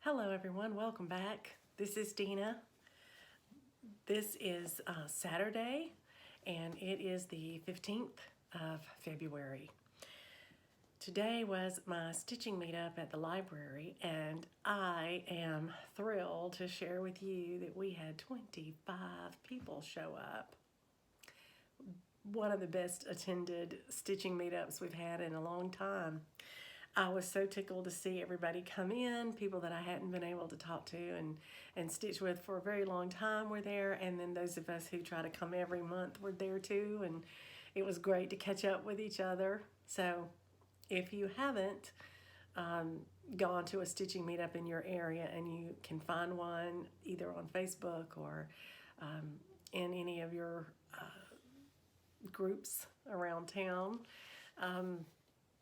Hello everyone, welcome back. This is Dina. This is Saturday and it is the 15th of February. Today was my stitching meetup at the library and I am thrilled to share with you that we had 25 people show up. One of the best attended stitching meetups we've had in a long time. I was so tickled to see everybody come in, people that I hadn't been able to talk to and stitch with for a very long time were there, and then those of us who try to come every month were there too, and it was great to catch up with each other. So if you haven't gone to a stitching meetup in your area and you can find one either on Facebook or in any of your groups around town,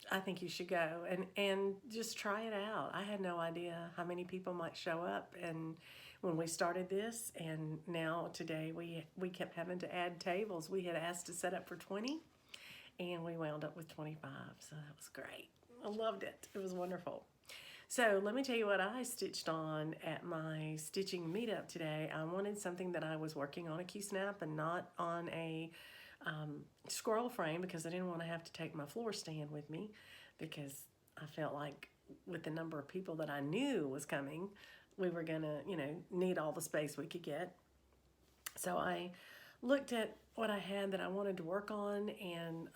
I think you should go and just try it out. I had no idea how many people might show up, and when we started this, and now today we kept having to add tables. We had asked to set up for 20 and we wound up with 25, so that was great. I loved it. It was wonderful. So let me tell you what I stitched on at my stitching meetup today. I wanted something that I was working on a Q-snap and not on a scroll frame, because I didn't want to have to take my floor stand with me, because I felt like with the number of people that I knew was coming, we were gonna, need all the space we could get. So I looked at what I had that I wanted to work on and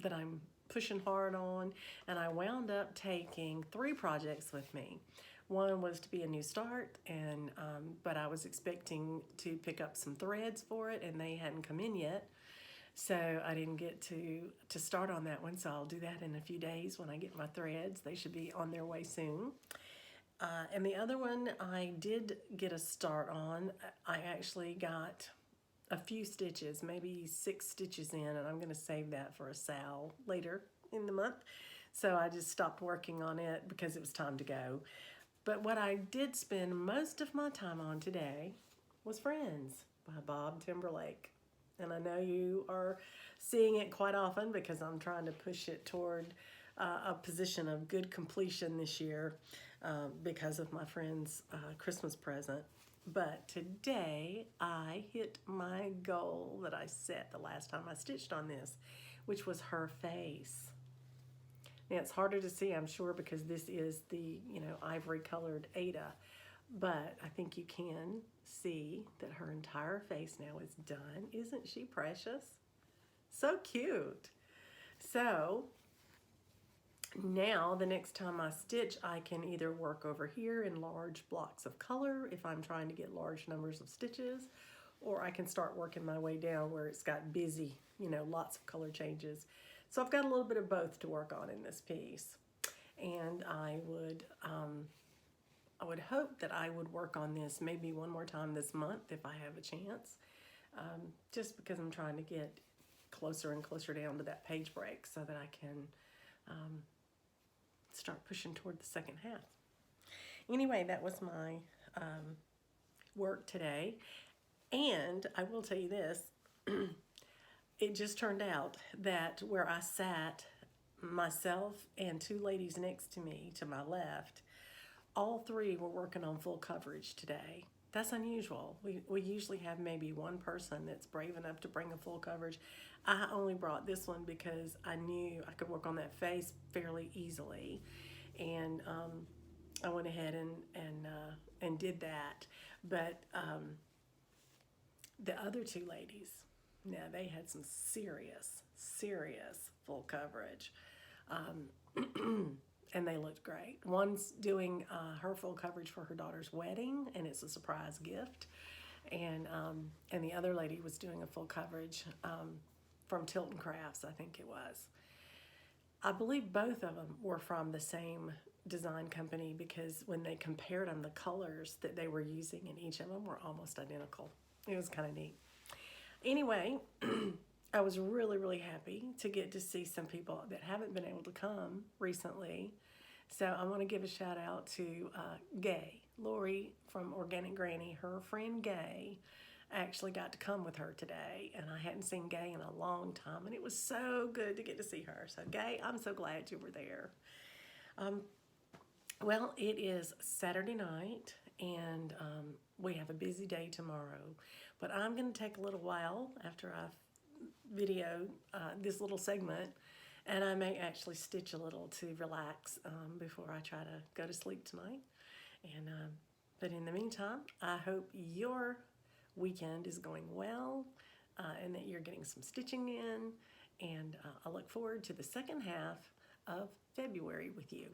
that I'm pushing hard on, and I wound up taking 3 projects with me. One was to be a new start, and but I was expecting to pick up some threads for it, and they hadn't come in yet. So I didn't get to start on that one, so I'll do that in a few days when I get my threads. They should be on their way soon. And the other one I did get a start on. I actually got a few stitches, maybe 6 stitches in, and I'm going to save that for a sal later in the month. So I just stopped working on it because it was time to go. But what I did spend most of my time on today was Friends by Bob Timberlake. And I know you are seeing it quite often because I'm trying to push it toward a position of good completion this year because of my friend's Christmas present. But today I hit my goal that I set the last time I stitched on this, which was her face. Now it's harder to see, I'm sure, because this is the ivory colored Ada, but I think you can see that her entire face now is done. Isn't she precious? So cute. So now the next time I stitch, I can either work over here in large blocks of color if I'm trying to get large numbers of stitches, or I can start working my way down where it's got busy, lots of color changes. So I've got a little bit of both to work on in this piece. And I would hope that I would work on this maybe one more time this month if I have a chance, just because I'm trying to get closer and closer down to that page break so that I can start pushing toward the second half. Anyway, that was my work today. And I will tell you this, it just turned out that where I sat, myself and 2 ladies next to me to my left, all 3 were working on full coverage today. That's unusual. We usually have maybe one person that's brave enough to bring a full coverage. I only brought this one because I knew I could work on that face fairly easily, and I went ahead and did that. But the other 2 ladies, now they had some serious full coverage. And they looked great. One's doing her full coverage for her daughter's wedding, and it's a surprise gift. And the other lady was doing a full coverage from Tilton Crafts, I think it was. I believe both of them were from the same design company, because when they compared them, the colors that they were using in each of them were almost identical. It was kind of neat. Anyway, I was really happy to get to see some people that haven't been able to come recently. So I want to give a shout out to Gay, Lori from Organic Granny. Her friend Gay actually got to come with her today, and I hadn't seen Gay in a long time, and it was so good to get to see her. So Gay, I'm so glad you were there. Well, it is Saturday night, and we have a busy day tomorrow. But I'm going to take a little while after I've videoed this little segment, and I may actually stitch a little to relax before I try to go to sleep tonight. And but in the meantime, I hope your weekend is going well, and that you're getting some stitching in. And I look forward to the second half of February with you.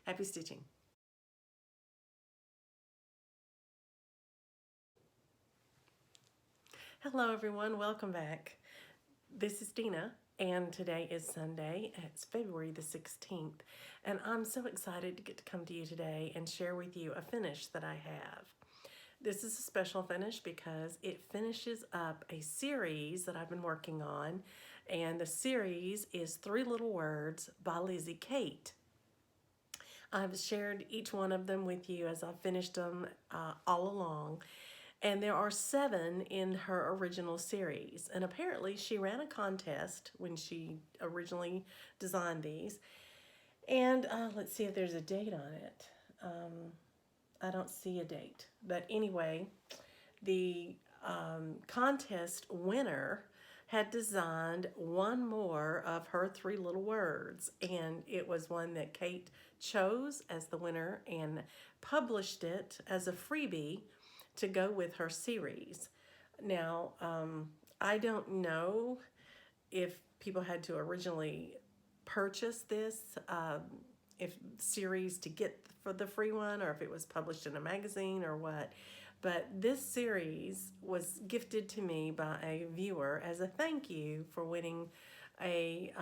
Happy stitching. Hello, everyone. Welcome back. This is Dina, and today is Sunday. It's February the 16th, and I'm so excited to get to come to you today and share with you a finish that I have. This is a special finish because it finishes up a series that I've been working on, and the series is Three Little Words by Lizzie Kate. I've shared each one of them with you as I've finished them all along. And there are 7 in her original series. And apparently she ran a contest when she originally designed these. And let's see if there's a date on it. I don't see a date. But anyway, the contest winner had designed one more of her Three Little Words. And it was one that Kate chose as the winner and published it as a freebie to go with her series. Now, I don't know if people had to originally purchase this if series to get for the free one, or if it was published in a magazine or what. But this series was gifted to me by a viewer as a thank you for winning a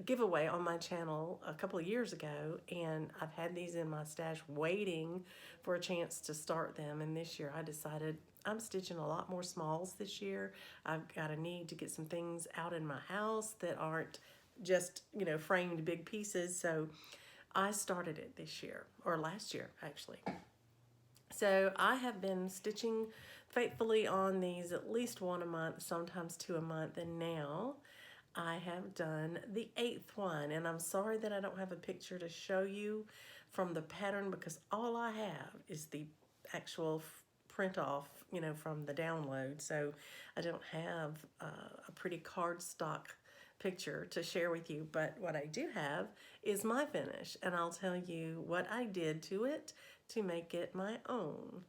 giveaway on my channel a couple of years ago, and I've had these in my stash waiting for a chance to start them. And this year I decided I'm stitching a lot more smalls this year. I've got a need to get some things out in my house that aren't just, framed big pieces. So I started it this year, or last year actually. So I have been stitching faithfully on these at least one a month, sometimes 2 a month, and now I have done the 8th one. And I'm sorry that I don't have a picture to show you from the pattern, because all I have is the actual print off, from the download. So I don't have a pretty cardstock picture to share with you. But what I do have is my finish, and I'll tell you what I did to it to make it my own.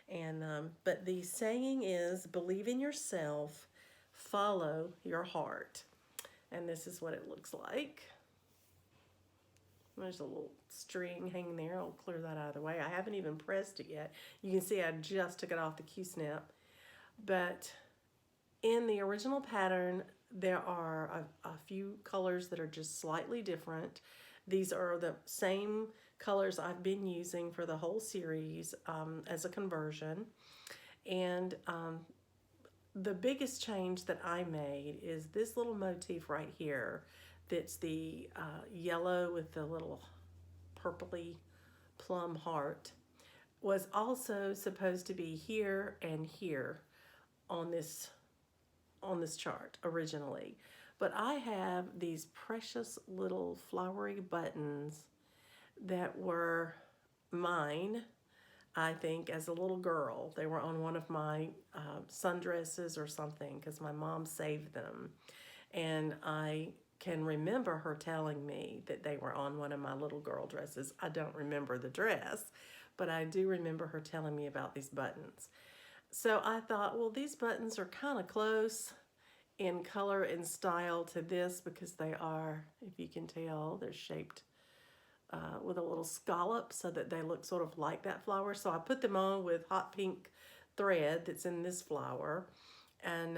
And but the saying is, believe in yourself, follow your heart. And this is what it looks like. There's a little string hanging there. I'll clear that out of the way. I haven't even pressed it yet. You can see I just took it off the Q-snap. But in the original pattern, there are a few colors that are just slightly different. These are the same colors I've been using for the whole series as a conversion. And the biggest change that I made is this little motif right here. That's the yellow with the little purpley plum heart, was also supposed to be here and here on this chart originally. But I have these precious little flowery buttons that were mine, I think, as a little girl. They were on one of my sundresses or something, because my mom saved them. And I can remember her telling me that they were on one of my little girl dresses. I don't remember the dress, but I do remember her telling me about these buttons. So I thought, well, these buttons are kind of close in color and style to this, because they are, if you can tell, they're shaped with a little scallop so that they look sort of like that flower. So I put them on with hot pink thread that's in this flower, and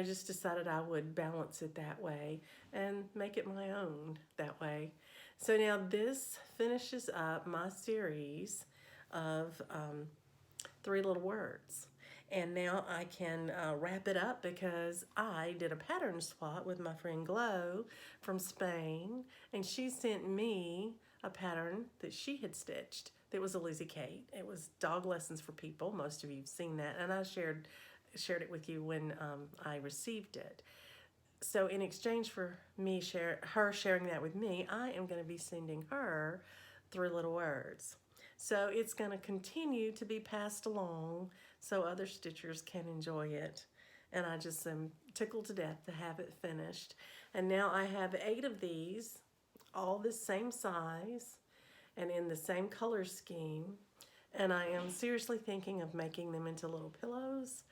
just decided I would balance it that way and make it my own that way. So now this finishes up my series of 3 little words. And now I can wrap it up, because I did a pattern swap with my friend Glow from Spain, and she sent me a pattern that she had stitched that was a Lizzie Kate. It was Dog Lessons for People. Most of you have seen that, and I shared it with you when I received it. So in exchange for her sharing that with me, I am going to be sending her 3 little words. So it's going to continue to be passed along so other stitchers can enjoy it. And I just am tickled to death to have it finished. And now I have 8 of these, all the same size and in the same color scheme. And I am seriously thinking of making them into little pillows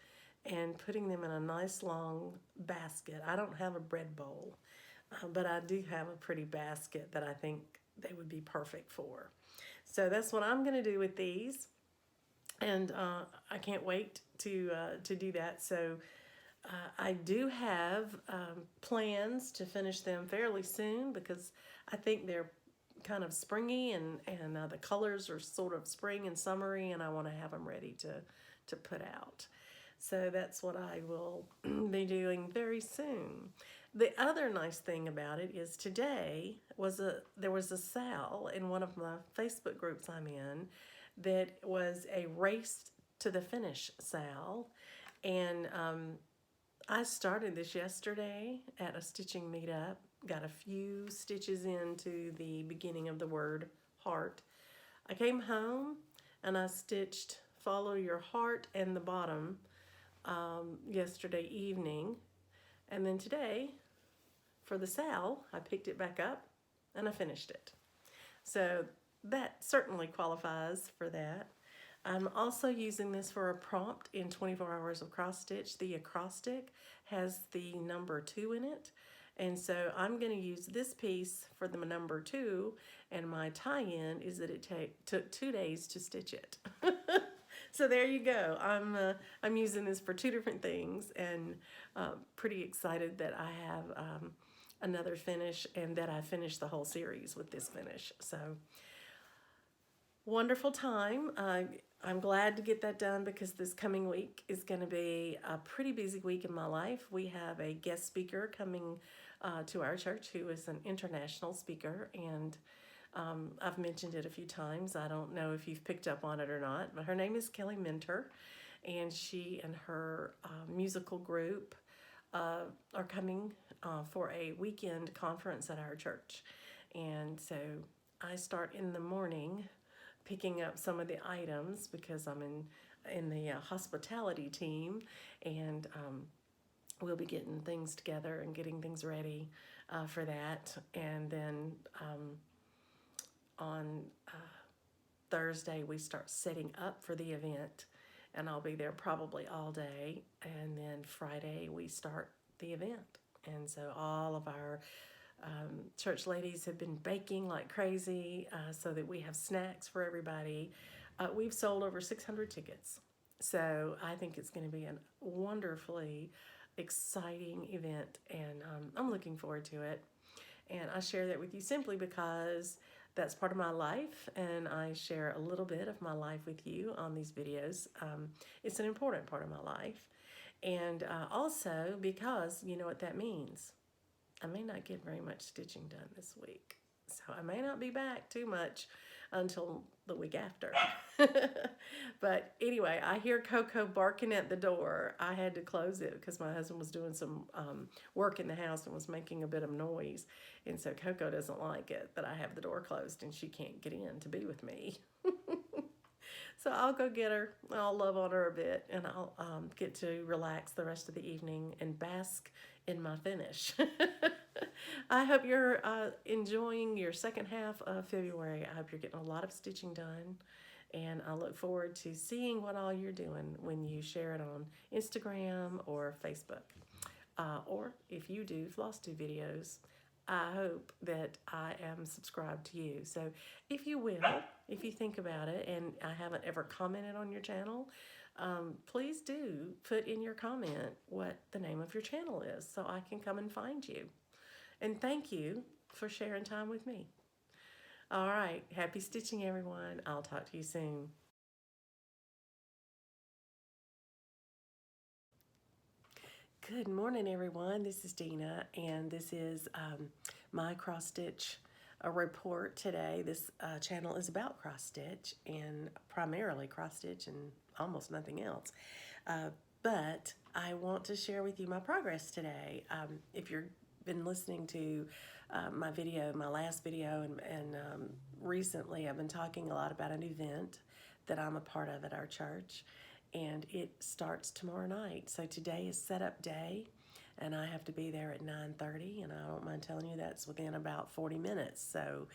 and putting them in a nice long basket. I don't have a bread bowl, but I do have a pretty basket that I think they would be perfect for. So that's what I'm going to do with these, and I can't wait to do that. So I do have plans to finish them fairly soon because I think they're kind of springy, and the colors are sort of spring and summery, and I want to have them ready to put out. So that's what I will be doing very soon. The other nice thing about it is today there was a sale in one of my Facebook groups I'm in that was a race to the finish sale, and I started this yesterday at a stitching meetup. Got a few stitches into the beginning of the word heart. I came home and I stitched follow your heart and the bottom yesterday evening, and then today for the sale I picked it back up and I finished it. So that certainly qualifies for that. I'm also using this for a prompt in 24 Hours of Cross Stitch. The acrostic has the number 2 in it, and so I'm going to use this piece for the number 2, and my tie-in is that it took 2 days to stitch it. So there you go. I'm using this for 2 different things, and pretty excited that I have another finish, and that I finished the whole series with this finish. So wonderful time. I'm glad to get that done because this coming week is going to be a pretty busy week in my life. We have a guest speaker coming to our church who is an international speaker, and I've mentioned it a few times. I don't know if you've picked up on it or not, but her name is Kelly Minter, and she and her musical group are coming for a weekend conference at our church. And so I start in the morning picking up some of the items because I'm in the hospitality team, and we'll be getting things together and getting things ready for that. And then on Thursday we start setting up for the event, and I'll be there probably all day. And then Friday we start the event, and so all of our church ladies have been baking like crazy so that we have snacks for everybody. We've sold over 600 tickets, so I think it's going to be a wonderfully exciting event, and I'm looking forward to it. And I share that with you simply because that's part of my life, and I share a little bit of my life with you on these videos. It's an important part of my life, and also because you know what that means. I may not get very much stitching done this week, so I may not be back too much until the week after. But anyway, I hear Coco barking at the door. I had to close it because my husband was doing some work in the house and was making a bit of noise, and so Coco doesn't like it that I have the door closed and she can't get in to be with me. So I'll go get her. I'll love on her a bit, and I'll get to relax the rest of the evening and bask in my finish. I hope you're enjoying your second half of February. I hope you're getting a lot of stitching done, and I look forward to seeing what all you're doing when you share it on Instagram or Facebook. Or if you do floss do videos, I hope that I am subscribed to you. So if you will, if you think about it, and I haven't ever commented on your channel, please do put in your comment what the name of your channel is so I can come and find you. And thank you for sharing time with me. All right, happy stitching, everyone. I'll talk to you soon. Good morning, everyone. This is Dina, and this is my cross stitch report today. This channel is about cross stitch, and primarily cross stitch and almost nothing else. But I want to share with you my progress today. If you're been listening to my last video, and recently I've been talking a lot about an event that I'm a part of at our church, and it starts tomorrow night. So today is setup day, and I have to be there at 9:30, and I don't mind telling you that's within about 40 minutes. So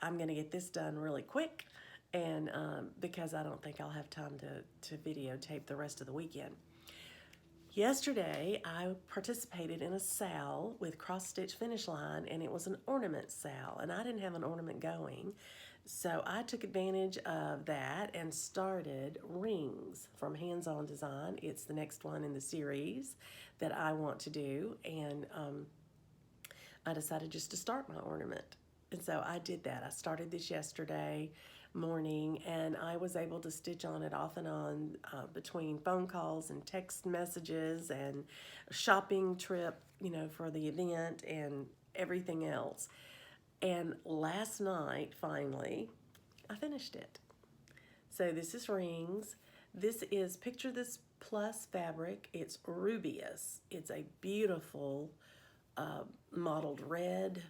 I'm going to get this done really quick, and because I don't think I'll have time to videotape the rest of the weekend. Yesterday, I participated in a sal with Cross Stitch Finish Line, and it was an ornament sal, and I didn't have an ornament going. So I took advantage of that and started rings from Hands On Design. It's the next one in the series that I want to do, and I decided just to start my ornament. And so I did that. I started this yesterday morning, and I was able to stitch on it off and on between phone calls and text messages and a shopping trip, for the event and everything else. And last night, finally, I finished it. So this is rings. This is, picture this plus fabric. It's rubious. It's a beautiful mottled red,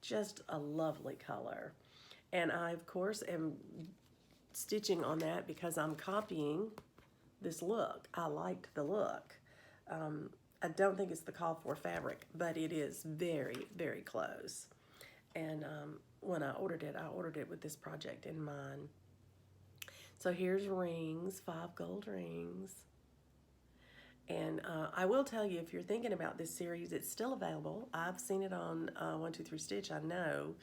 just a lovely color. And I, of course, am stitching on that because I'm copying this look. I liked the look. I don't think it's the call for fabric, but it is very, very close. And when I ordered it with this project in mind. So here's rings, 5 gold rings. And I will tell you, if you're thinking about this series, it's still available. I've seen it on 123 Stitch, I know.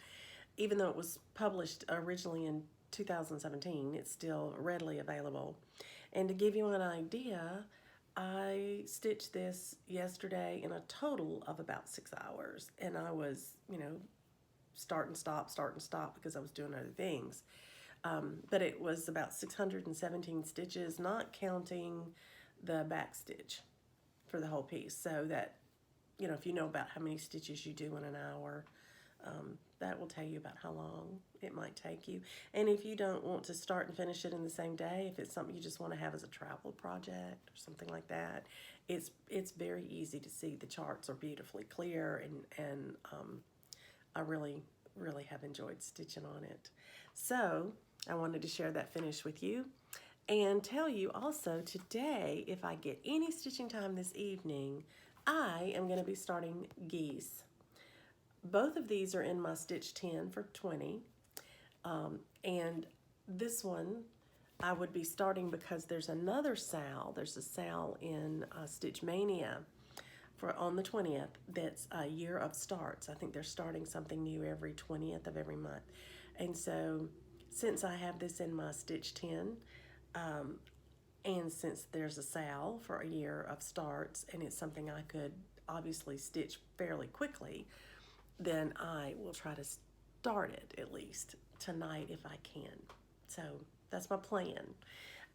Even though it was published originally in 2017, it's still readily available. And to give you an idea, I stitched this yesterday in a total of about 6 hours. And I was, start and stop because I was doing other things. But it was about 617 stitches, not counting the back stitch for the whole piece. So that, if you know about how many stitches you do in an hour, that will tell you about how long it might take you. And if you don't want to start and finish it in the same day, if it's something you just want to have as a travel project or something like that, it's very easy to see. The charts are beautifully clear, and I really, really have enjoyed stitching on it. So I wanted to share that finish with you and tell you also today, if I get any stitching time this evening, I am going to be starting Geese. Both of these are in my Stitch 10 for 20. And this one I would be starting because there's another sal. There's a sal in Stitch Mania on the 20th that's a year of starts. I think they're starting something new every 20th of every month. And so since I have this in my Stitch 10, and since there's a sal for a year of starts, and it's something I could obviously stitch fairly quickly, then I will try to start it at least tonight if I can. So that's my plan.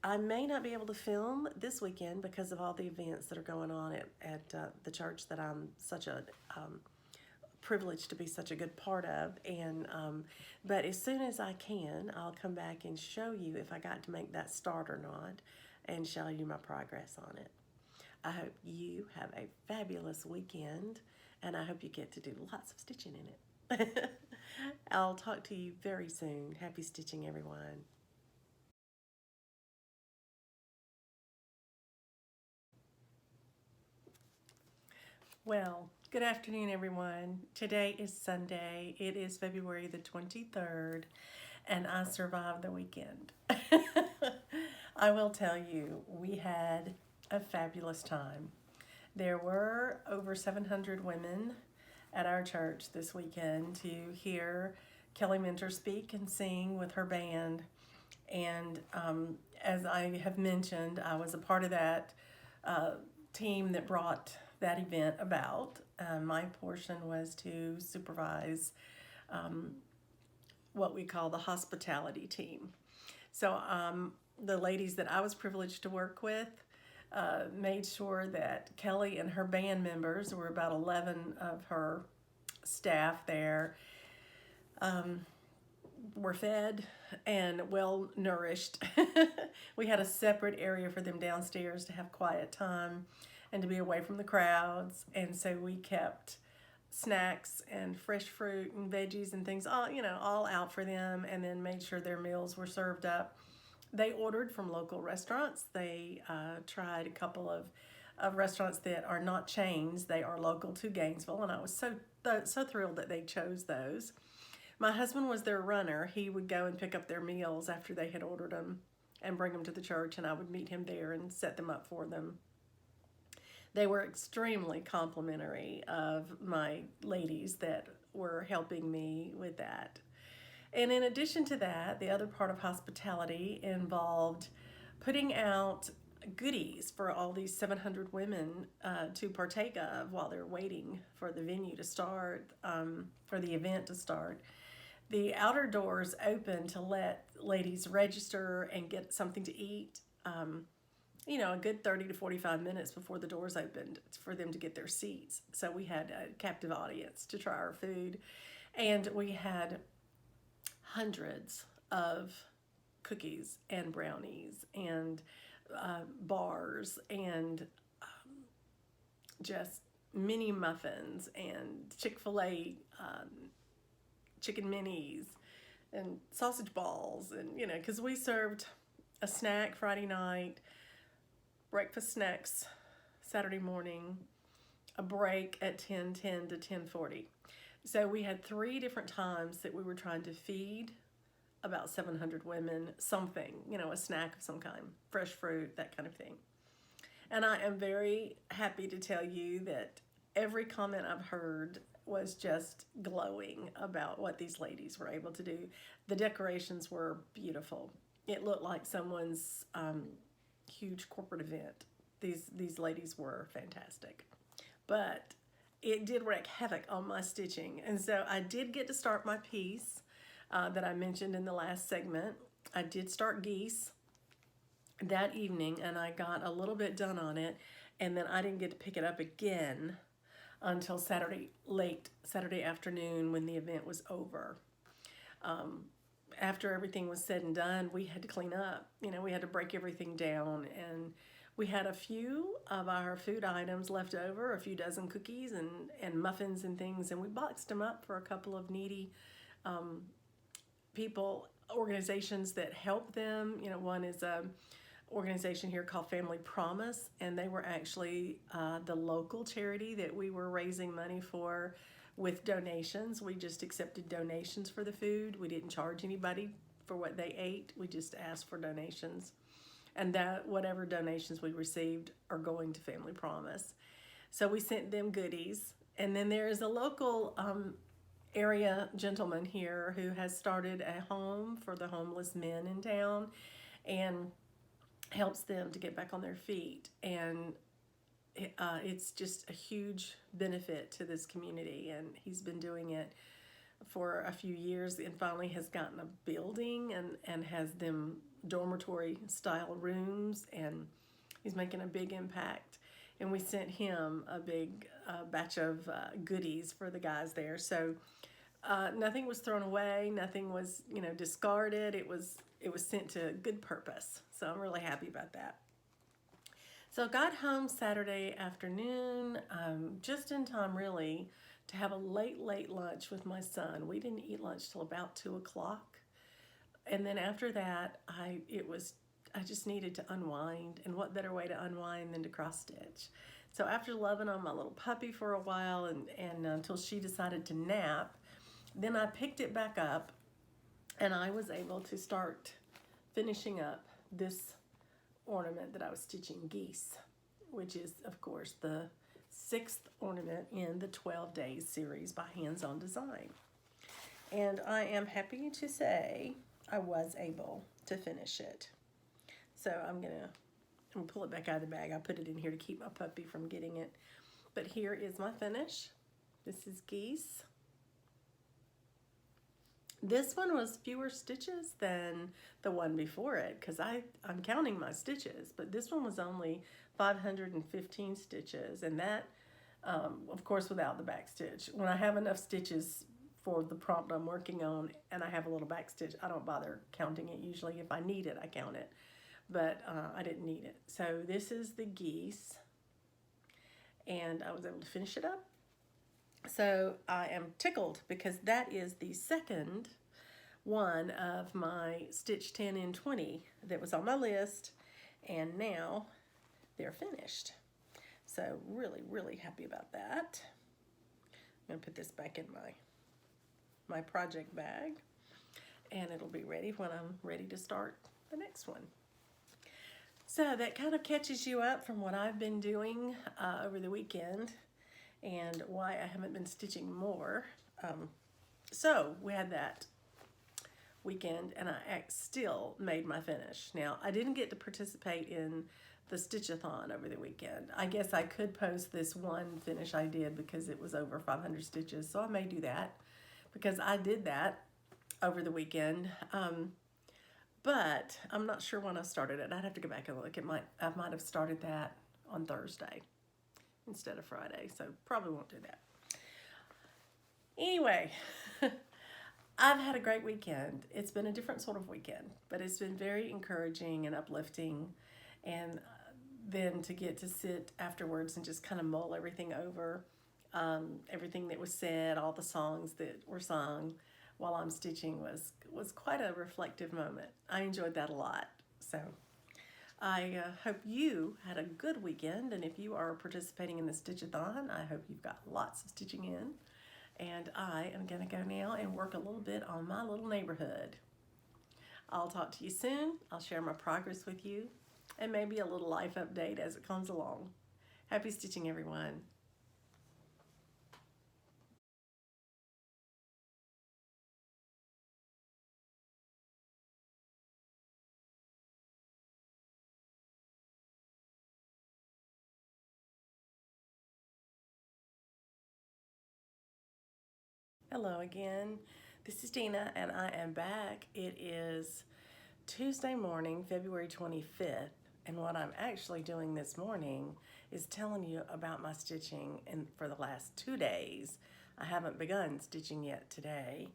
I may not be able to film this weekend because of all the events that are going on at the church that I'm such a privileged to be such a good part of. And but as soon as I can, I'll come back and show you if I got to make that start or not, and show you my progress on it. I hope you have a fabulous weekend, and I hope you get to do lots of stitching in it. I'll talk to you very soon. Happy stitching, everyone. Well, good afternoon, everyone. Today is Sunday. It is February the 23rd, and I survived the weekend. I will tell you, we had a fabulous time. There were over 700 women at our church this weekend to hear Kelly Minter speak and sing with her band. And as I have mentioned, I was a part of that team that brought that event about. My portion was to supervise what we call the hospitality team. So the ladies that I was privileged to work with made sure that Kelly and her band members, there were about 11 of her staff there, were fed and well nourished. We had a separate area for them downstairs to have quiet time and to be away from the crowds. And so we kept snacks and fresh fruit and veggies and things, all, all out for them, and then made sure their meals were served up. They ordered from local restaurants. They tried a couple of restaurants that are not chains. They are local to Gainesville, and I was so thrilled that they chose those. My husband was their runner. He would go and pick up their meals after they had ordered them and bring them to the church, and I would meet him there and set them up for them. They were extremely complimentary of my ladies that were helping me with that. And in addition to that, the other part of hospitality involved putting out goodies for all these 700 women to partake of while they're waiting for the venue to start, for the event to start. The outer doors open to let ladies register and get something to eat, a good 30 to 45 minutes before the doors opened for them to get their seats. So we had a captive audience to try our food, and we had hundreds of cookies and brownies and bars and just mini muffins and Chick-fil-A chicken minis and sausage balls, and because we served a snack Friday night, breakfast snacks Saturday morning, a break at 10:10 to 10:40. So we had 3 different times that we were trying to feed about 700 women something, a snack of some kind, fresh fruit, that kind of thing. And I am very happy to tell you that every comment I've heard was just glowing about what these ladies were able to do. The decorations were beautiful. It looked like someone's huge corporate event. These ladies were fantastic. But it did wreak havoc on my stitching. And so I did get to start my piece that I mentioned in the last segment. I did start Geese that evening, and I got a little bit done on it, and then I didn't get to pick it up again until late Saturday afternoon when the event was over. After everything was said and done, we had to clean up. We had to break everything down, and we had a few of our food items left over, a few dozen cookies and muffins and things, and we boxed them up for a couple of needy organizations that help them. One is a organization here called Family Promise, and they were actually the local charity that we were raising money for with donations. We just accepted donations for the food. We didn't charge anybody for what they ate. We just asked for donations, and that whatever donations we received are going to Family Promise. So we sent them goodies. And then there is a local area gentleman here who has started a home for the homeless men in town and helps them to get back on their feet. And it's just a huge benefit to this community, and he's been doing it for a few years and finally has gotten a building and has them dormitory style rooms, and he's making a big impact. And we sent him a big batch of goodies for the guys there. So nothing was thrown away, nothing was discarded. It was sent to good purpose. So I'm really happy about that. So I got home Saturday afternoon, just in time really to have a late lunch with my son. We didn't eat lunch till about 2 o'clock. And then after that, I just needed to unwind, and what better way to unwind than to cross stitch. So after loving on my little puppy for a while and until she decided to nap, then I picked it back up, and I was able to start finishing up this ornament that I was stitching, Geese, which is of course the 6th ornament in the 12 Days series by Hands On Design. And I am happy to say I was able to finish it. So I'm gonna pull it back out of the bag. I put it in here to keep my puppy from getting it. But here is my finish. This is Geese. This one was fewer stitches than the one before it, because I'm counting my stitches, but this one was only 515 stitches, and that, of course, without the back stitch. When I have enough stitches for the prompt I'm working on and I have a little back stitch, I don't bother counting it. Usually if I need it, I count it, but I didn't need it. So this is the Geese, and I was able to finish it up. So I am tickled because that is the second one of my Stitch 10 in 20 that was on my list, and now they're finished. So really, really happy about that. I'm gonna put this back in my project bag, and it'll be ready when I'm ready to start the next one. So that kind of catches you up from what I've been doing over the weekend and why I haven't been stitching more. So we had that weekend, and I still made my finish. Now, I didn't get to participate in the Stitchathon over the weekend. I guess I could post this one finish I did because it was over 500 stitches, so I may do that because I did that over the weekend. But I'm not sure when I started it. I'd have to go back and look. I might have started that on Thursday instead of Friday, so probably won't do that. Anyway, I've had a great weekend. It's been a different sort of weekend, but it's been very encouraging and uplifting. And then to get to sit afterwards and just kind of mull everything over, everything that was said, all the songs that were sung while I'm stitching was quite a reflective moment. I enjoyed that a lot. So I hope you had a good weekend, and if you are participating in the Stitchathon, I hope you've got lots of stitching in. And I am going to go now and work a little bit on my little neighborhood. I'll talk to you soon. I'll share my progress with you, and maybe a little life update as it comes along. Happy stitching, everyone. Hello again. This is Dina, and I am back. It is Tuesday morning, February 25th, and what I'm actually doing this morning is telling you about my stitching for the last 2 days. I haven't begun stitching yet today,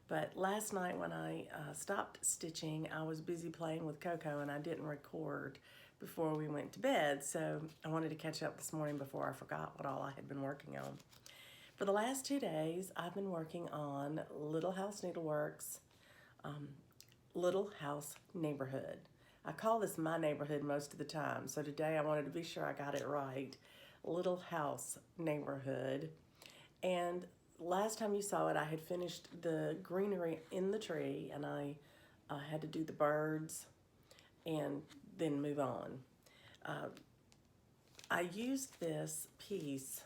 but last night when I stopped stitching, I was busy playing with Coco, and I didn't record before we went to bed, so I wanted to catch up this morning before I forgot what all I had been working on. For the last 2 days, I've been working on Little House Needleworks, Little House Neighborhood. I call this my neighborhood most of the time, so today I wanted to be sure I got it right. Little House Neighborhood. And last time you saw it, I had finished the greenery in the tree, and I had to do the birds and then move on. I used this piece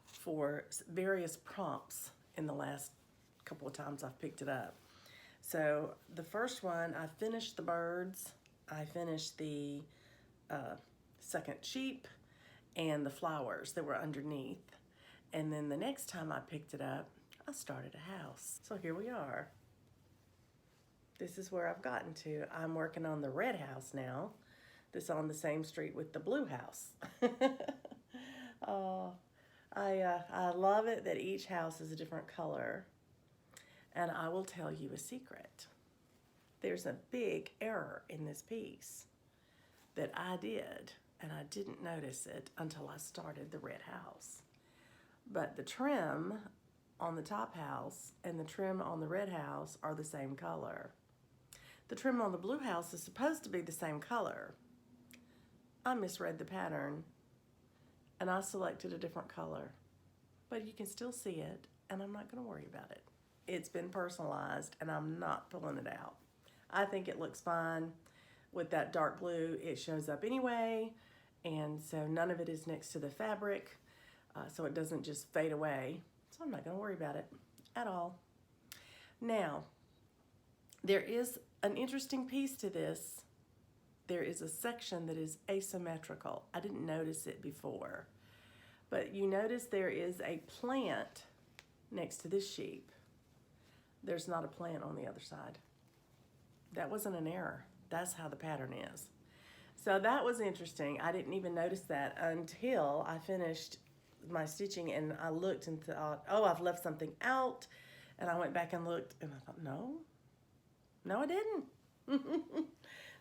for various prompts in the last couple of times I've picked it up. So the first one, I finished the birds, I finished the second sheep and the flowers that were underneath. And then the next time I picked it up, I started a house. So here we are. This is where I've gotten to. I'm working on the red house now. This on the same street with the blue house. Oh, I love it that each house is a different color. And I will tell you a secret. There's a big error in this piece that I did, and I didn't notice it until I started the red house. But the trim on the top house and the trim on the red house are the same color. The trim on the blue house is supposed to be the same color. I misread the pattern, and I selected a different color. But you can still see it, and I'm not going to worry about it. It's been personalized, and I'm not pulling it out. I think it looks fine. With that dark blue, it shows up anyway, and so none of it is next to the fabric, so it doesn't just fade away. So I'm not going to worry about it at all. Now, there is an interesting piece to this. There is a section that is asymmetrical. I didn't notice it before, but you notice there is a plant next to this sheep. There's not a plant on the other side. That wasn't an error. That's how the pattern is. So that was interesting. I didn't even notice that until I finished my stitching, and I looked and thought, oh, I've left something out. And I went back and looked, and I thought, no, I didn't.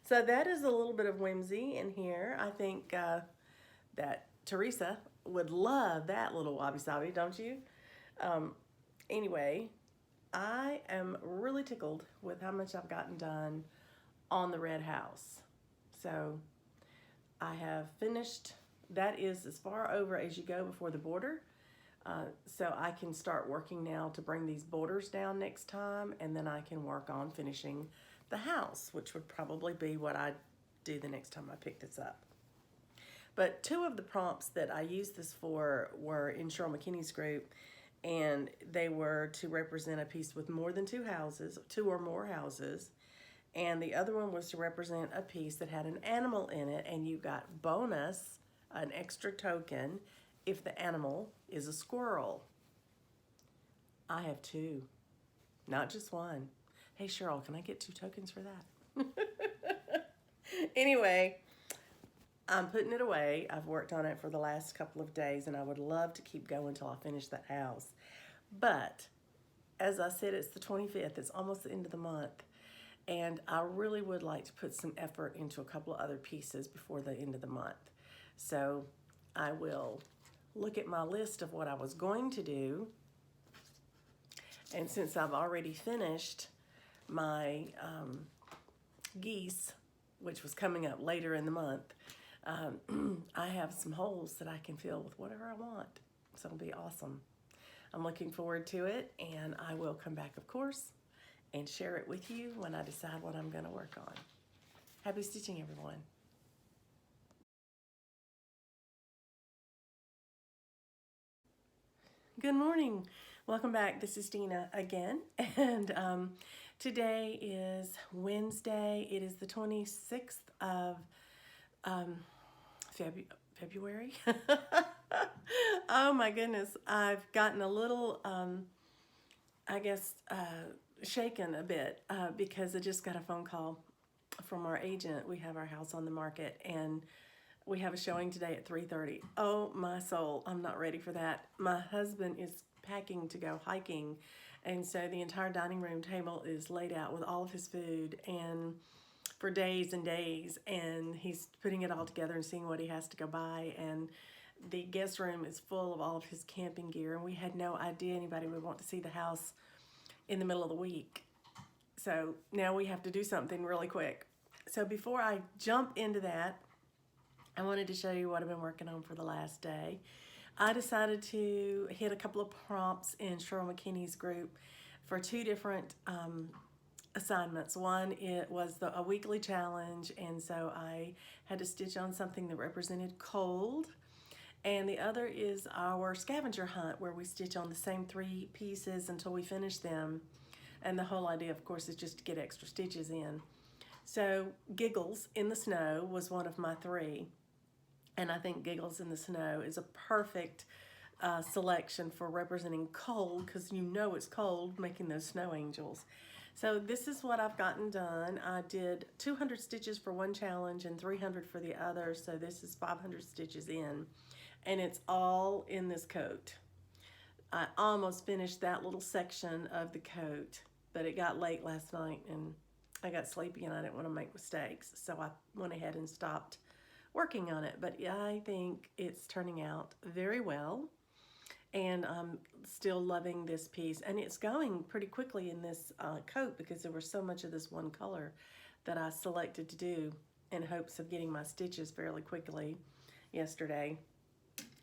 So that is a little bit of whimsy in here. I think that Teresa would love that little wabi-sabi, don't you? Anyway, I am really tickled with how much I've gotten done on the red house. So I have finished, that is as far over as you go before the border. So I can start working now to bring these borders down next time, and then I can work on finishing the house, which would probably be what I do the next time I pick this up. But two of the prompts that I used this for were in Cheryl McKinney's group, and they were to represent a piece with more than two houses, two or more houses, and the other one was to represent a piece that had an animal in it, and you got bonus, an extra token, if the animal is a squirrel. I have two, not just one. Hey Cheryl, can I get 2 tokens for that? Anyway, I'm putting it away. I've worked on it for the last couple of days, and I would love to keep going until I finish that house. But as I said, it's the 25th. It's almost the end of the month, and I really would like to put some effort into a couple of other pieces before the end of the month. So I will look at my list of what I was going to do, and since I've already finished my geese, which was coming up later in the month, I have some holes that I can fill with whatever I want. So it'll be awesome. I'm looking forward to it, and I will come back, of course, and share it with you when I decide what I'm going to work on. Happy stitching, everyone. Good morning. Welcome back. This is Dina again, and today is Wednesday. It is the 26th of February. Oh my goodness. I've gotten a little, I guess, shaken a bit because I just got a phone call from our agent. We have our house on the market, and we have a showing today at 3:30. Oh my soul, I'm not ready for that. My husband is packing to go hiking, and so the entire dining room table is laid out with all of his food and for days and days, and he's putting it all together and seeing what he has to go buy, and the guest room is full of all of his camping gear, and we had no idea anybody would want to see the house in the middle of the week. So now we have to do something really quick. So before I jump into that, I wanted to show you what I've been working on for the last day. I decided to hit a couple of prompts in Cheryl McKinney's group for 2 different assignments. One, it was a weekly challenge, and so I had to stitch on something that represented cold. And the other is our scavenger hunt, where we stitch on the same 3 pieces until we finish them. And the whole idea, of course, is just to get extra stitches in. So Giggles in the Snow was one of my 3. And I think Giggles in the Snow is a perfect selection for representing cold, because you know it's cold making those snow angels. So this is what I've gotten done. I did 200 stitches for one challenge and 300 for the other, so this is 500 stitches in, and it's all in this coat. I almost finished that little section of the coat, but it got late last night and I got sleepy and I didn't want to make mistakes, so I went ahead and stopped working on it. But yeah, I think it's turning out very well, and I'm still loving this piece, and it's going pretty quickly in this coat because there was so much of this one color that I selected to do in hopes of getting my stitches fairly quickly yesterday,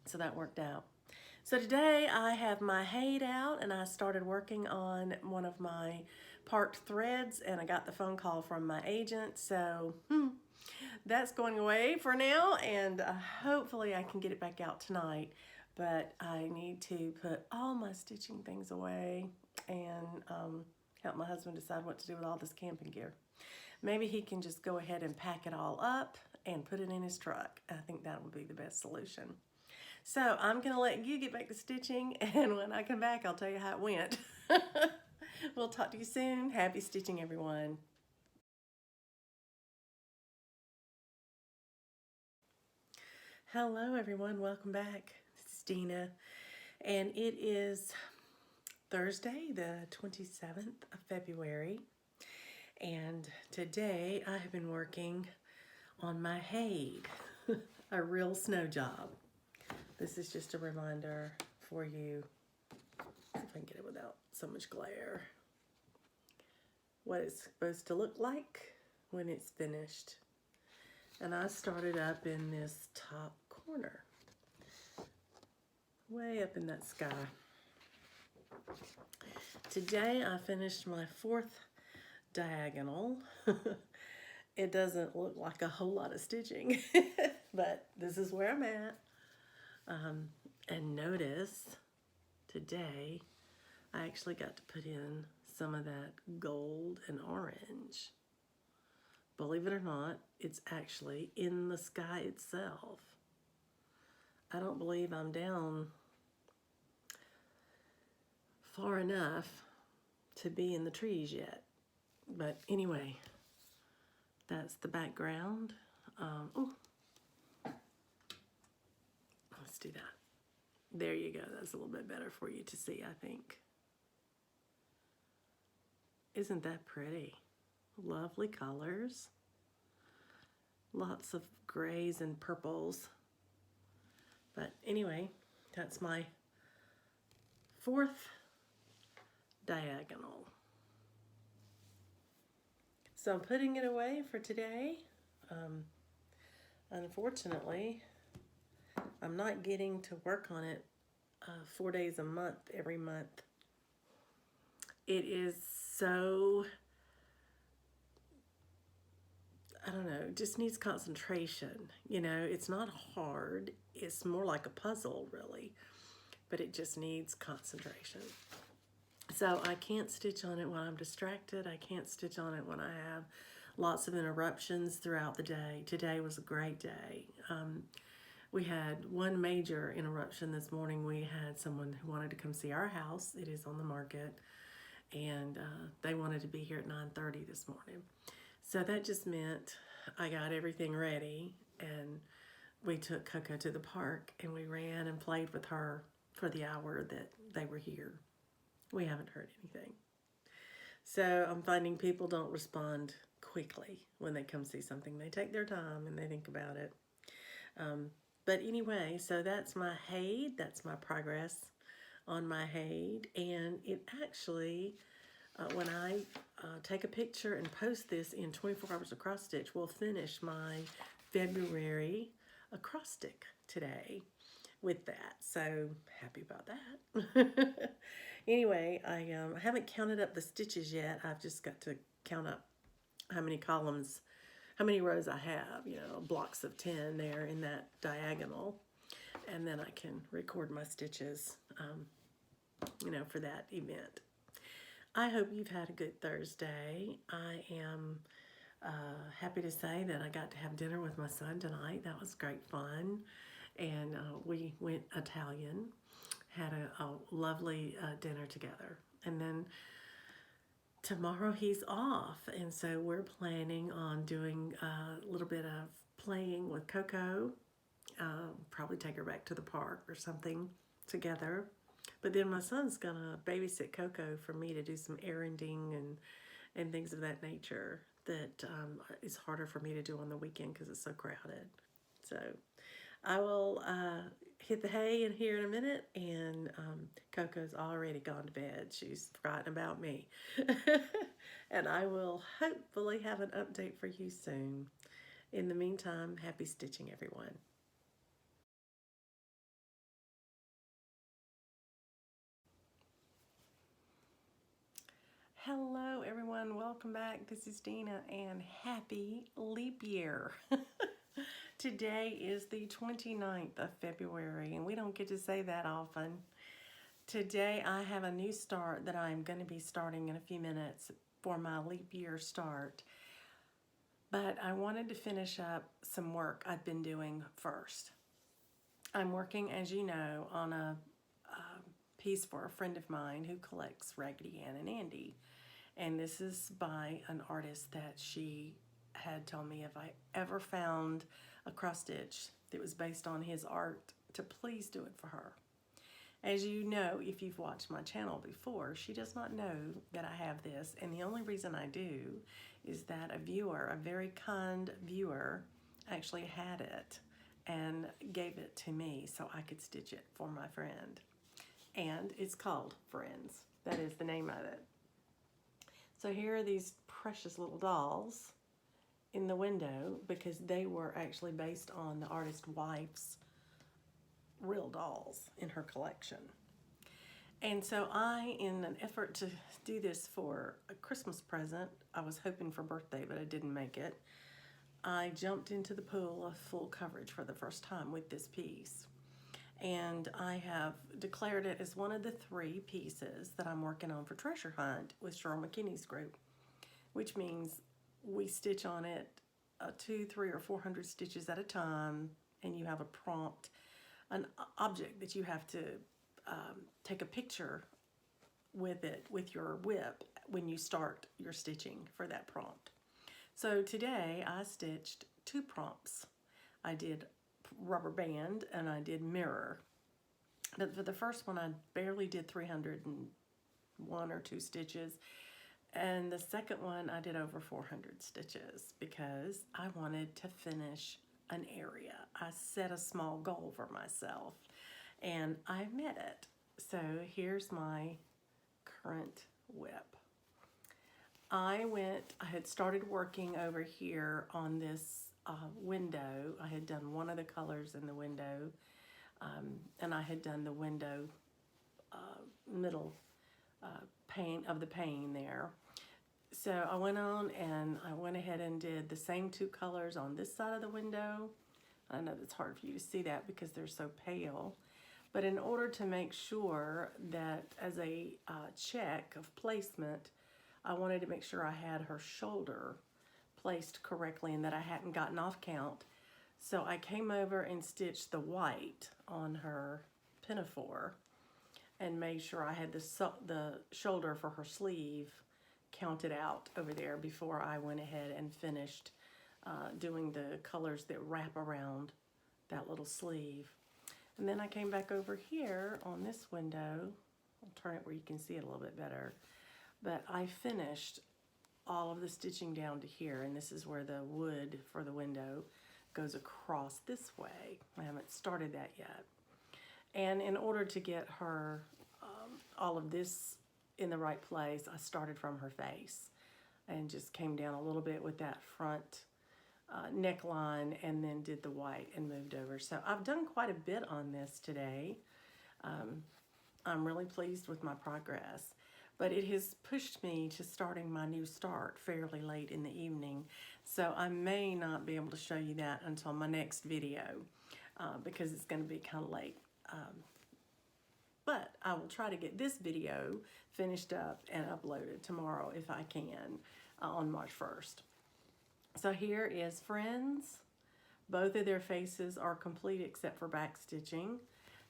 so that worked out. So today I have my Haid out, and I started working on one of my parked threads, and I got the phone call from my agent, so that's going away for now, and hopefully I can get it back out tonight. But I need to put all my stitching things away and help my husband decide what to do with all this camping gear. Maybe he can just go ahead and pack it all up and put it in his truck. I think that would be the best solution. So I'm going to let you get back to stitching, and when I come back, I'll tell you how it went. We'll talk to you soon. Happy stitching, everyone. Hello, everyone. Welcome back. This is Dina, and it is Thursday, the 27th of February, and today I have been working on my Haid, a real snow job. This is just a reminder for you if I can get it without so much glare, what it's supposed to look like when it's finished. And I started up in this top corner, way up in that sky. Today I finished my 4th diagonal. It doesn't look like a whole lot of stitching, but this is where I'm at. And notice today I actually got to put in some of that gold and orange. Believe it or not, it's actually in the sky itself. I don't believe I'm down far enough to be in the trees yet. But anyway, that's the background. Let's do that. There you go. That's a little bit better for you to see, I think. Isn't that pretty? Lovely colors. Lots of grays and purples. But anyway, that's my 4th diagonal. So I'm putting it away for today. Unfortunately, I'm not getting to work on it 4 days a month, every month. It is so, I don't know, it just needs concentration. You know, it's not hard. It's more like a puzzle, really. But it just needs concentration. So I can't stitch on it when I'm distracted. I can't stitch on it when I have lots of interruptions throughout the day. Today was a great day. We had one major interruption this morning. We had someone who wanted to come see our house. It is on the market. And they wanted to be here at 9:30 this morning. So that just meant I got everything ready, and we took Coco to the park, and we ran and played with her for the hour that they were here. We haven't heard anything. So I'm finding people don't respond quickly when they come see something. They take their time and they think about it. But anyway, so that's my HAID. That's my progress on my HAID. And it actually, when I take a picture and post this in 24 hours across stitch, will finish my February acrostic today with that. So happy about that. Anyway, I haven't counted up the stitches yet. I've just got to count up how many columns, how many rows I have, you know, blocks of 10 there in that diagonal. And then I can record my stitches, you know, for that event. I hope you've had a good Thursday. I am happy to say that I got to have dinner with my son tonight. That was great fun. And we went Italian, had a lovely dinner together. And then tomorrow he's off, and so we're planning on doing a little bit of playing with Coco, probably take her back to the park or something together. But then my son's gonna babysit Coco for me to do some erranding and things of that nature that is harder for me to do on the weekend because it's so crowded. So I will hit the hay in here in a minute, and Coco's already gone to bed. She's forgotten about me. And I will hopefully have an update for you soon. In the meantime, happy stitching, everyone. Hello, everyone. Welcome back. This is Dina, and happy leap year. Today is the 29th of February, and we don't get to say that often. Today I have a new start that I'm going to be starting in a few minutes for my leap year start. But I wanted to finish up some work I've been doing first. I'm working, as you know, on a piece for a friend of mine who collects Raggedy Ann and Andy. And this is by an artist that she had told me if I ever found a cross stitch that was based on his art, to please do it for her. As you know, if you've watched my channel before, she does not know that I have this, and the only reason I do is that a viewer, a very kind viewer, actually had it and gave it to me so I could stitch it for my friend. and it's called Friends. That is the name of it. So here are these precious little dolls in the window because they were actually based on the artist's wife's real dolls in her collection. And so I, in an effort to do this for a Christmas present, I was hoping for birthday, but I didn't make it. I jumped into the pool of full coverage for the first time with this piece. And I have declared it as one of the 3 pieces that I'm working on for Treasure Hunt with Cheryl McKinney's group, which means we stitch on it 200, 300, or 400 stitches at a time, and you have a prompt, an object that you have to take a picture with it with your whip when you start your stitching for that prompt. So today I stitched 2 prompts. I did rubber band and I did mirror. But for the first one I barely did 301 or 2 stitches, and the second one I did over 400 stitches because I wanted to finish an area. I set a small goal for myself and I met it. So here's my current whip. I had started working over here on this window. I had done one of the colors in the window, and I had done the window middle pane of the pane there. So I went on and I went ahead and did the same 2 colors on this side of the window. I know it's hard for you to see that because they're so pale. But in order to make sure that as a check of placement, I wanted to make sure I had her shoulder placed correctly and that I hadn't gotten off count. So I came over and stitched the white on her pinafore and made sure I had the shoulder for her sleeve counted out over there before I went ahead and finished doing the colors that wrap around that little sleeve. And then I came back over here on this window. I'll turn it where you can see it a little bit better. But I finished all of the stitching down to here, and this is where the wood for the window goes across this way. I haven't started that yet. And in order to get her all of this in the right place, I started from her face and just came down a little bit with that front neckline and then did the white and moved over. So I've done quite a bit on this today. I'm really pleased with my progress, but it has pushed me to starting my new start fairly late in the evening. So I may not be able to show you that until my next video because it's going to be kind of late. But I will try to get this video finished up and uploaded tomorrow if I can on March 1st. So here is Friends. Both of their faces are complete except for back stitching.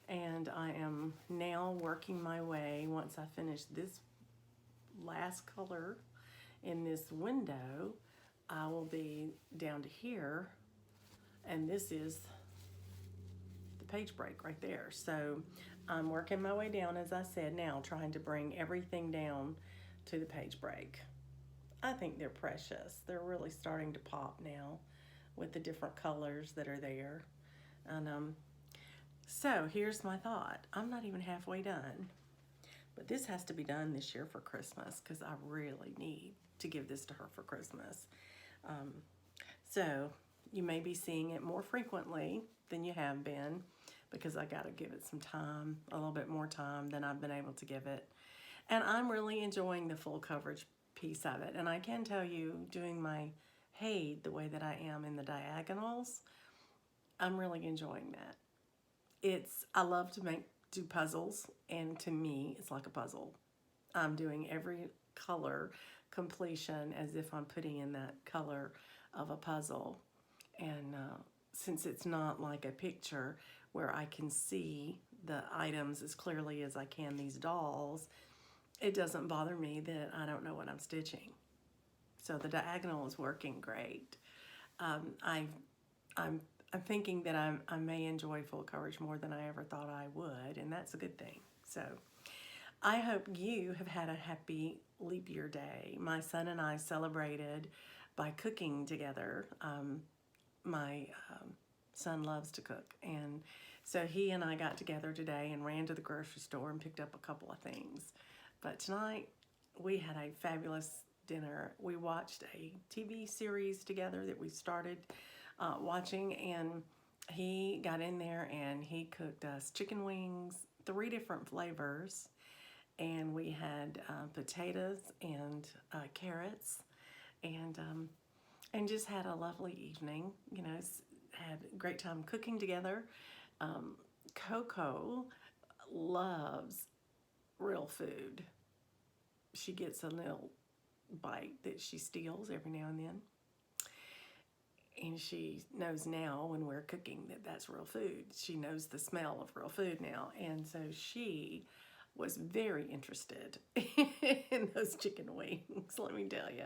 And I am now working my way, once I finish this last color in this window, I will be down to here. And this is the page break right there. So I'm working my way down, as I said, now trying to bring everything down to the page break. I think they're precious. They're really starting to pop now with the different colors that are there. And so here's my thought. I'm not even halfway done, but this has to be done this year for Christmas because I really need to give this to her for Christmas. So you may be seeing it more frequently than you have been because I got to give it some time, a little bit more time than I've been able to give it. And I'm really enjoying the full coverage piece of it. And I can tell you, doing my Haid the way that I am in the diagonals, I'm really enjoying that. I love to do puzzles, and to me, it's like a puzzle. I'm doing every color completion as if I'm putting in that color of a puzzle. And since it's not like a picture where I can see the items as clearly as I can these dolls, it doesn't bother me that I don't know what I'm stitching. So the diagonal is working great. I'm thinking that I may enjoy full coverage more than I ever thought I would, and that's a good thing. So I hope you have had a happy leap year day. My son and I celebrated by cooking together. My son loves to cook, and So he and I got together today and ran to the grocery store and picked up a couple of things. But tonight we had a fabulous dinner. We watched a TV series together that we started watching, and he got in there and he cooked us chicken wings, 3 different flavors, and we had potatoes and carrots, and just had a lovely evening. You know, had a great time cooking together. Coco loves real food. She gets a little bite that she steals every now and then. And she knows now when we're cooking that that's real food. She knows the smell of real food now. And so she was very interested in those chicken wings, let me tell you.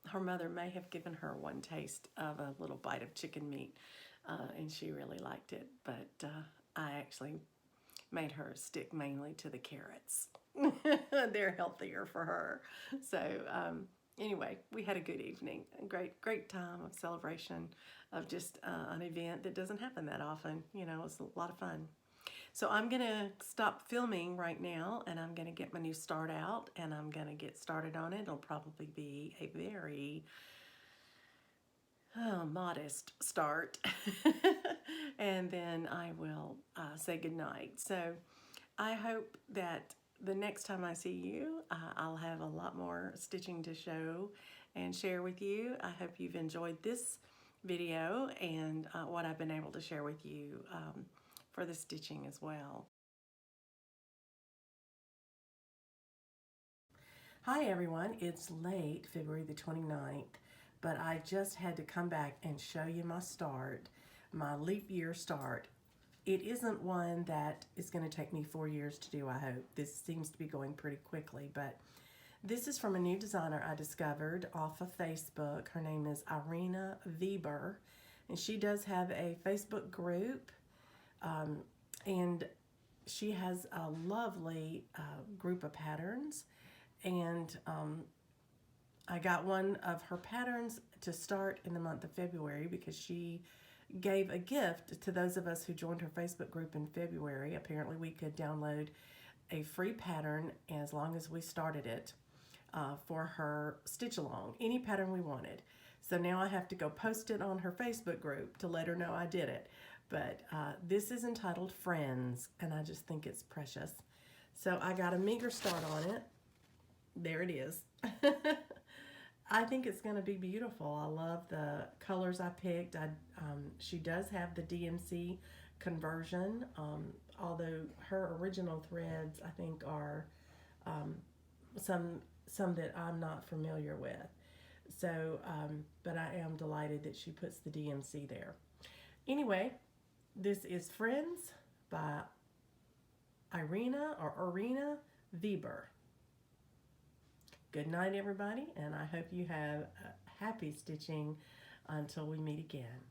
Her mother may have given her one taste of a little bite of chicken meat, and she really liked it. But I actually made her stick mainly to the carrots. They're healthier for her. So anyway, we had a good evening, a great time of celebration of just an event that doesn't happen that often. You know, it's a lot of fun. So I'm going to stop filming right now, and I'm going to get my new start out, and I'm going to get started on it. It'll probably be a very modest start. And then I will say goodnight. So I hope that the next time I see you, I'll have a lot more stitching to show and share with you. I hope you've enjoyed this video and what I've been able to share with you for the stitching as well. Hi everyone, it's late February the 29th, but I just had to come back and show you my start, my leap year start. It isn't one that is going to take me 4 years to do, I hope. This seems to be going pretty quickly, but this is from a new designer I discovered off of Facebook. Her name is Irina Weber, and she does have a Facebook group, and she has a lovely group of patterns, and I got one of her patterns to start in the month of February because she gave a gift to those of us who joined her Facebook group in February. Apparently we could download a free pattern as long as we started it for her stitch along, any pattern we wanted. So now I have to go post it on her Facebook group to let her know I did it. But this is entitled Friends, and I just think it's precious. So I got a meager start on it. There it is. I think it's going to be beautiful. I love the colors I picked. She does have the DMC conversion, although her original threads I think are some that I'm not familiar with. So, but I am delighted that she puts the DMC there. Anyway, this is Friends by Irina Weber. Good night, everybody, and I hope you have happy stitching until we meet again.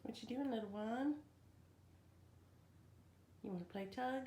What you doing, little one? You want to play tug?